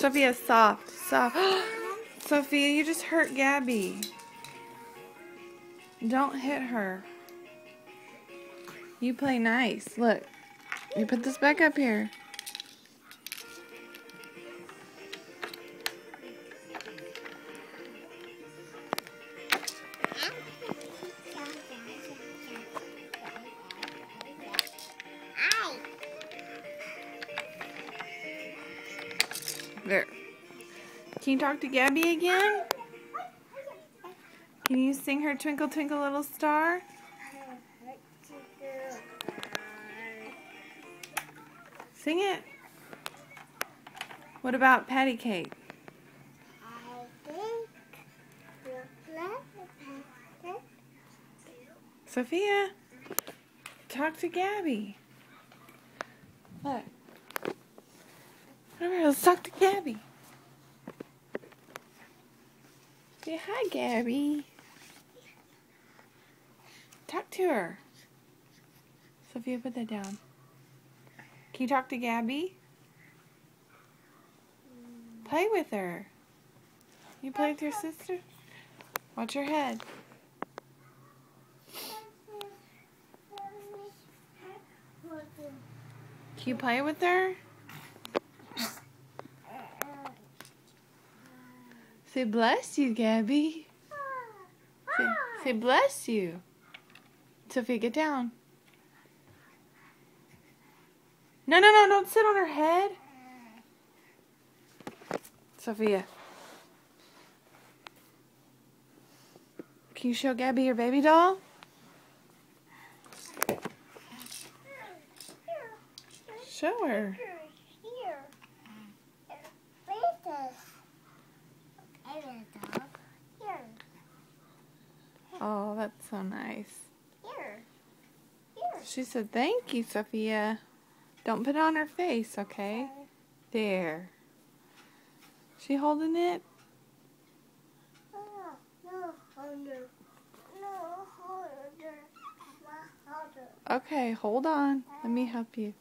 Sophia, soft, soft. Sophia, you just hurt Gabby. Don't hit her. You play nice. Look, you put this back up here. There. Can you talk to Gabby again? Can you sing her Twinkle Twinkle Little Star? Sing it. What about patty cake? Sophia, talk to Gabby. Look. Alright, let's talk to Gabby. Say hi, Gabby. Talk to her. Sophia, put that down. Can you talk to Gabby? Play with her. You play with your sister? Watch your head. Can you play with her? Say bless you, Gabby. Say bless you. Sophia, get down. No, don't sit on her head. Sophia. Can you show Gabby your baby doll? Show her. Oh, that's so nice. She said, thank you, Sophia. Don't put it on her face, okay? There. She holding it? Okay, hold on. Let me help you.